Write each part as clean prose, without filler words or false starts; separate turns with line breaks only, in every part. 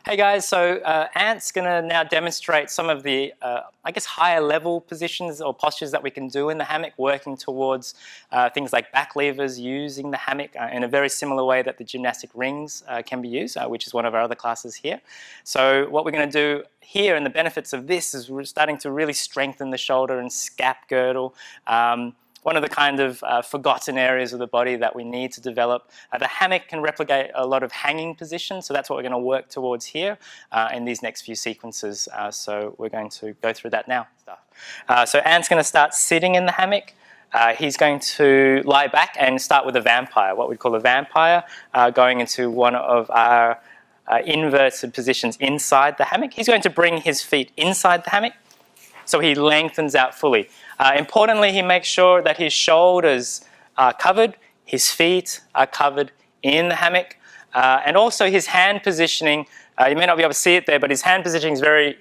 Hey guys, so Ant's going to now demonstrate some of the, higher level positions or postures that we can do in the hammock, working towards things like back levers, using the hammock in a very similar way that the gymnastic rings can be used, which is one of our other classes here. So what we're going to do here, and the benefits of this, is we're starting to really strengthen the shoulder and scap girdle. One of the kind of forgotten areas of the body that we need to develop. The hammock can replicate a lot of hanging positions, so that's what we're going to work towards here in these next few sequences. So we're going to go through that now. So Ant's going to start sitting in the hammock. He's going to lie back and start with a vampire, what we call a vampire, going into one of our inverted positions inside the hammock. He's going to bring his feet inside the hammock, so he lengthens out fully. Importantly, he makes sure that his shoulders are covered, his feet are covered in the hammock, and also his hand positioning. You may not be able to see it there, but his hand positioning is very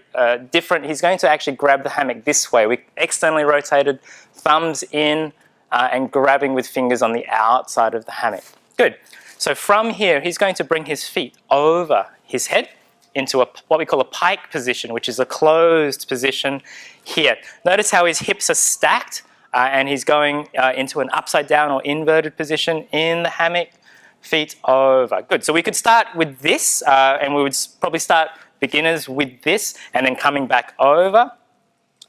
different. He's going to actually grab the hammock this way. We externally rotated, thumbs in, and grabbing with fingers on the outside of the hammock. Good. So from here, he's going to bring his feet over his head into what we call a pike position, which is a closed position here. Notice how his hips are stacked and he's going into an upside down or inverted position in the hammock, feet over. Good, so we could start with this and we would probably start beginners with this and then coming back over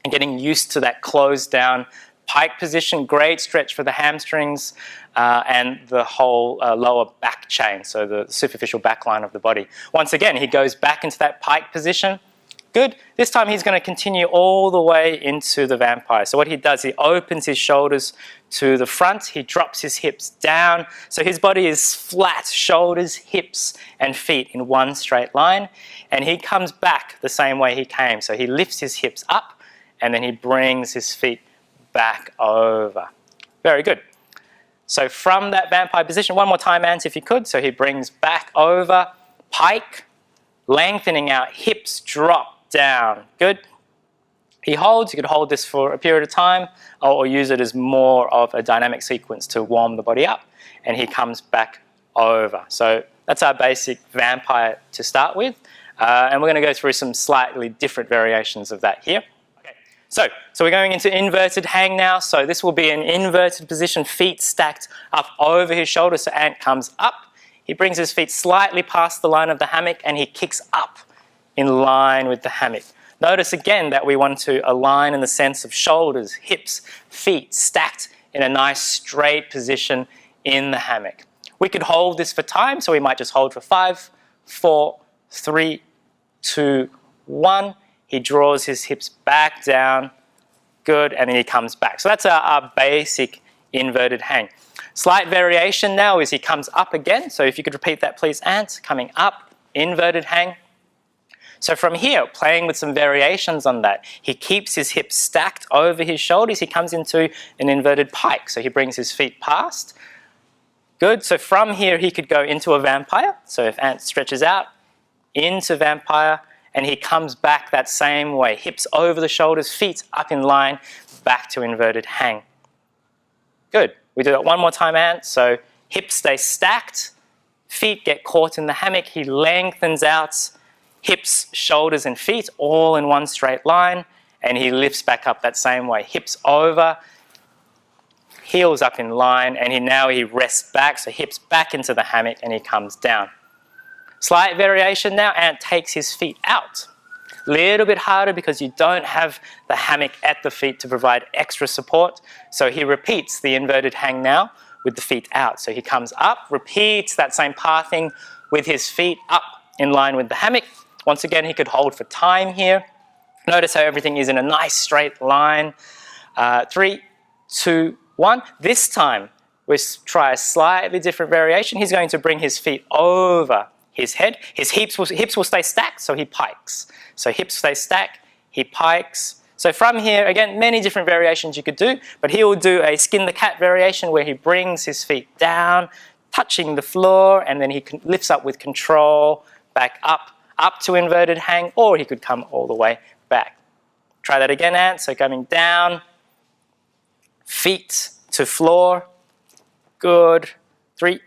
and getting used to that closed down pike position. Great stretch for the hamstrings and the whole lower back chain, so the superficial back line of the body. Once again, he goes back into that pike position. Good. This time he's going to continue all the way into the vampire. So what he does, he opens his shoulders to the front, he drops his hips down, so his body is flat, shoulders, hips and feet in one straight line, and he comes back the same way he came. So he lifts his hips up and then he brings his feet back over. Very good. So from that vampire position, one more time, Ant, if you could. So he brings back over, pike, lengthening out, hips drop down. Good. He holds. You could hold this for a period of time or use it as more of a dynamic sequence to warm the body up. And he comes back over. So that's our basic vampire to start with. And we're going to go through some slightly different variations of that here. So we're going into inverted hang now. So this will be an inverted position, feet stacked up over his shoulders. So Ant comes up. He brings his feet slightly past the line of the hammock and he kicks up in line with the hammock. Notice again that we want to align in the sense of shoulders, hips, feet stacked in a nice straight position in the hammock. We could hold this for time, so we might just hold for 5, 4, 3, 2, 1. He draws his hips back down, good, and then he comes back. So that's our basic inverted hang. Slight variation now is he comes up again. So if you could repeat that please, Ant, coming up, inverted hang. So from here, playing with some variations on that, he keeps his hips stacked over his shoulders. He comes into an inverted pike. So he brings his feet past. Good, so from here he could go into a vampire. So if Ant stretches out, into vampire, and he comes back that same way, hips over the shoulders, feet up in line, back to inverted hang. Good. We do that one more time, Ant. So hips stay stacked, feet get caught in the hammock, he lengthens out, hips, shoulders and feet all in one straight line, and he lifts back up that same way, hips over, heels up in line, and now he rests back, so hips back into the hammock and he comes down. Slight variation now, Ant takes his feet out. A little bit harder because you don't have the hammock at the feet to provide extra support. So he repeats the inverted hang now with the feet out. So he comes up, repeats that same pathing with his feet up in line with the hammock. Once again, he could hold for time here. Notice how everything is in a nice straight line. 3, 2, 1. This time, we'll try a slightly different variation. He's going to bring his feet over his head. His hips will stay stacked, so he pikes. So hips stay stacked, he pikes. So from here, again, many different variations you could do, but he will do a skin the cat variation where he brings his feet down, touching the floor, and then he lifts up with control, back up to inverted hang, or he could come all the way back. Try that again, Ant. So coming down, feet to floor, good. 3,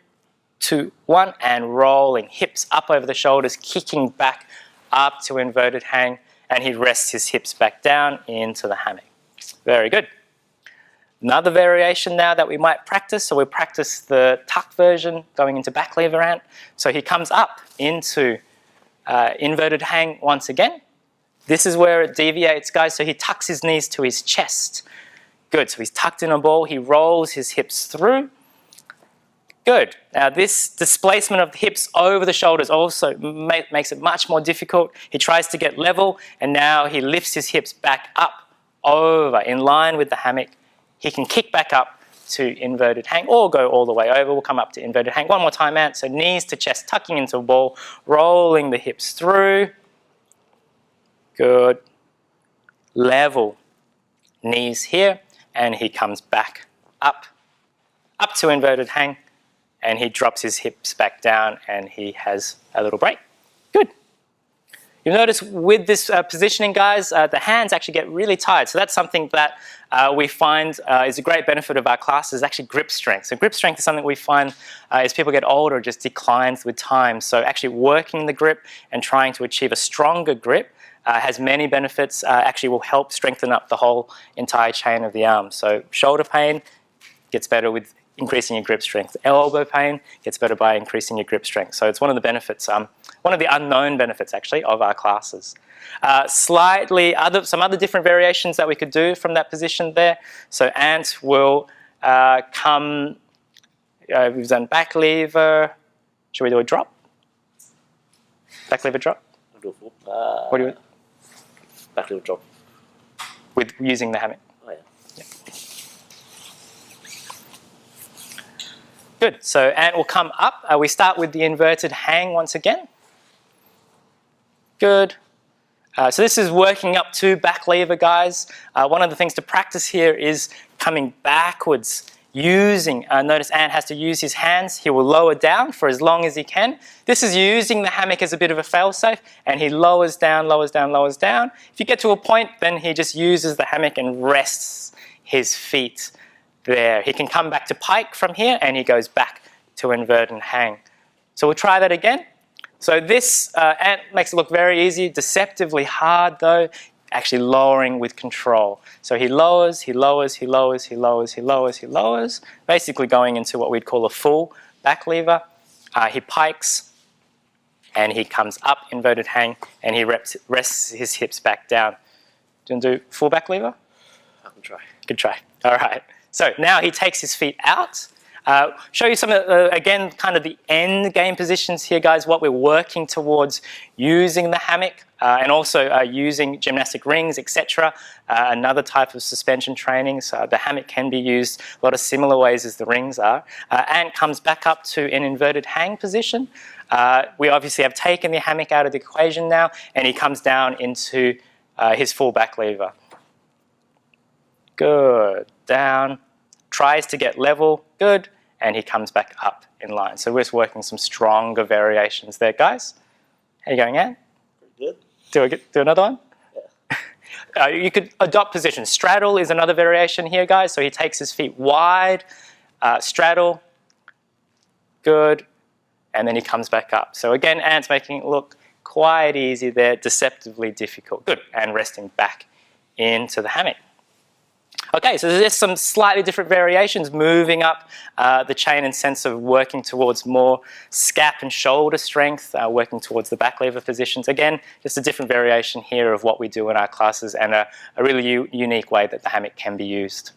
2, 1, and rolling. Hips up over the shoulders, kicking back up to inverted hang, and he rests his hips back down into the hammock. Very good. Another variation now that we might practice, so we'll practice the tuck version going into back lever ant. So he comes up into inverted hang once again. This is where it deviates, guys, so he tucks his knees to his chest. Good, so he's tucked in a ball, he rolls his hips through. Good. Now this displacement of the hips over the shoulders also makes it much more difficult. He tries to get level, and now he lifts his hips back up, over, in line with the hammock. He can kick back up to inverted hang or go all the way over. We'll come up to inverted hang. One more time, Ant. So knees to chest, tucking into a ball, rolling the hips through. Good. Level. Knees here, and he comes back up to inverted hang, and he drops his hips back down, and he has a little break. Good. You'll notice with this positioning, guys, the hands actually get really tired. So that's something that we find is a great benefit of our class, is actually grip strength. So grip strength is something we find as people get older, just declines with time. So actually working the grip and trying to achieve a stronger grip has many benefits, actually will help strengthen up the whole entire chain of the arm. So shoulder pain gets better with increasing your grip strength. Elbow pain gets better by increasing your grip strength. So it's one of the benefits, one of the unknown benefits actually of our classes. Some other different variations that we could do from that position there. So Ant will come, we've done back lever. Should we do a drop? Back lever drop?
I'll do a full.
What do you want?
Back lever drop.
With using the hammock?
Oh yeah.
Yeah. Good, so Ant will come up. We start with the inverted hang once again. Good. So this is working up to back lever, guys. One of the things to practice here is coming backwards, using, notice Ant has to use his hands. He will lower down for as long as he can. This is using the hammock as a bit of a fail-safe, and he lowers down, lowers down, lowers down. If you get to a point, then he just uses the hammock and rests his feet there. He can come back to pike from here, and he goes back to invert and hang. So we'll try that again. So this Ant makes it look very easy, deceptively hard though, actually lowering with control. So he lowers, he lowers, he lowers, he lowers, he lowers, he lowers, basically going into what we'd call a full back lever. He pikes, and he comes up, inverted hang, and he rests his hips back down. Do you want to do full back lever?
I can try.
Good try. All right. So now he takes his feet out. Show you some, again, kind of the end game positions here, guys, what we're working towards using the hammock and also using gymnastic rings, etc. Another type of suspension training. So the hammock can be used a lot of similar ways as the rings are. Ant comes back up to an inverted hang position. We obviously have taken the hammock out of the equation now, and he comes down into his full back lever. Good. Down. Tries to get level. Good. And he comes back up in line. So we're just working some stronger variations there, guys. How you going, Ant?
Pretty good.
Do another one?
Yeah.
You could adopt position. Straddle is another variation here, guys. So he takes his feet wide, straddle, good, and then he comes back up. So again, Ant's making it look quite easy there, deceptively difficult. Good, and resting back into the hammock. Okay, so there's some slightly different variations moving up the chain in sense of working towards more scap and shoulder strength, working towards the back lever positions. Again, just a different variation here of what we do in our classes, and a really unique way that the hammock can be used.